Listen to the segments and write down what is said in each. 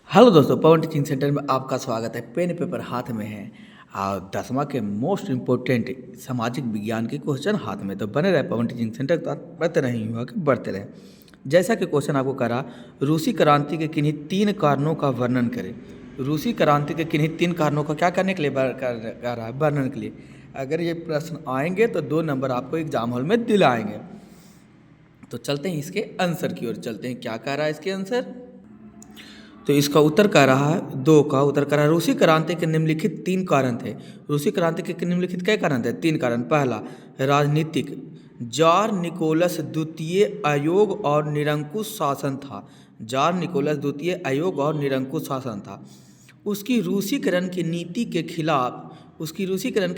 Hello दोस्तों, पवन teaching centre में आपका स्वागत है। पेन पेपर हाथ में है और 10वां के मोस्ट इम्पोर्टेंट सामाजिक विज्ञान के क्वेश्चन हाथ में। तो बने रहे पवन टीचिंग सेंटर तो बढ़ते नहीं हुआ कि बढ़ते रहे। जैसा कि क्वेश्चन आपको करा, रूसी क्रांति के किन्हीं 3 कारणों का वर्णन करें। रूसी क्रांति के किन्हीं 3 कारणों का क्या करने के लिए कर रहा है, वर्णन के लिए। अगर ये प्रश्न आएंगे तो 2 नंबर आपको एग्जाम हॉल में दिलाएंगे। तो चलते हैं इसके आंसर की ओर चलते हैं। क्या कह रहा है इसके आंसर? तो इसका उत्तर कह रहा है, 2 का उत्तर कह रहा है, रूसी क्रांति के निम्नलिखित 3 कारण थे। रूसी क्रांति के निम्नलिखित क्या कारण थे? 3 कारण। पहला, राजनीतिक, जार निकोलस द्वितीय अयोग और निरंकुश शासन था। जार निकोलस द्वितीय अयोग और निरंकुश शासन था। उसकी रूसीकरण की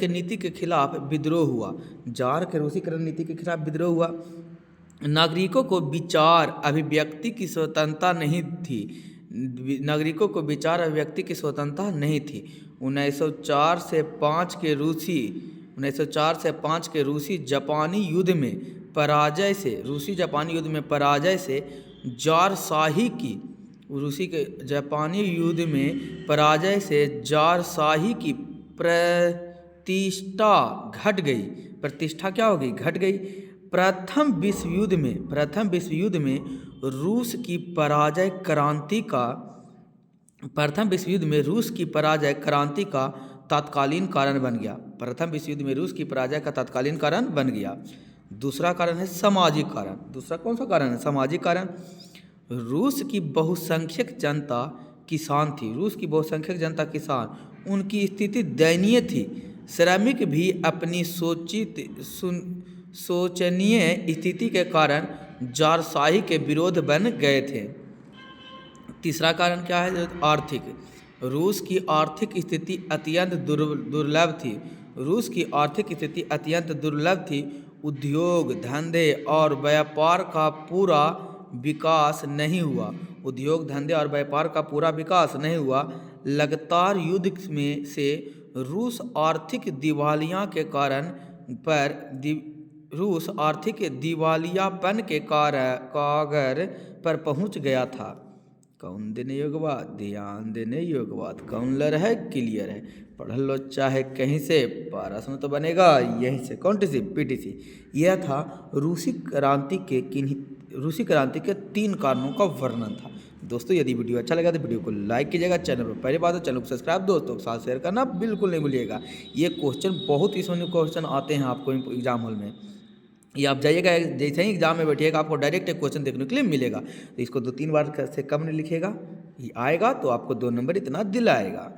नीति के खिलाफ विद्रोह हुआ। जार के रूसीकरण नीति के खिलाफ विद्रोह हुआ। नागरिकों को विचार अभिव्यक्ति की स्वतंत्रता नहीं थी। नागरिकों को विचार अभिव्यक्ति की स्वतंत्रता नहीं थी। 1904 से 5 के रूसी जापानी युद्ध में पराजय से जारशाही की प्रतिष्ठा घट गई। प्रतिष्ठा क्या हो गई? घट गई। प्रथम विश्व युद्ध में रूस की पराजय क्रांति का तत्कालीन कारण बन गया। दूसरा कारण है सामाजिक कारण। दूसरा कौन सा कारण है? सामाजिक कारण। रूस की बहुसंख्यक जनता किसान थी। उनकी स्थिति दयनीय थी। श्रमिक भी अपनी शोचनीय स्थिति के कारण जारशाही के विरोध बन गए थे। तीसरा कारण क्या है? आर्थिक। रूस की आर्थिक स्थिति अत्यंत दुर्लभ थी। उद्योग धंधे और व्यापार का पूरा विकास नहीं हुआ। लगातार युद्ध में से रूस आर्थिक दिवालियापन के कागर पर पहुंच गया था। कौन देने योग्य बात? ध्यान देने योग्य बात। कौन लर है? क्लियर है। पढ़ लो चाहे कहीं से, प्रश्न तो बनेगा यहीं से। कौन सी? पीटीसी। यह था रूसी क्रांति के 3 कारणों का वर्णन था। दोस्तों, यदि वीडियो अच्छा लगा तो वीडियो को लाइक कीजिएगा। चैनल पर पहली बात तो चैनल को सब्सक्राइब, दोस्तों के साथ शेयर करना बिल्कुल नहीं भूलिएगा। ये क्वेश्चन बहुत ही सोने क्वेश्चन आते हैं आपको एग्जाम हॉल में। ये आप जाइएगा, जैसे ही एग्जाम में बैठिएगा आपको डायरेक्ट एक क्वेश्चन देखने के लिए मिलेगा। तो इसको 2-3 बार से कम नहीं लिखिएगा, ये आएगा तो आपको 2 नंबर इतना दिलाएगा।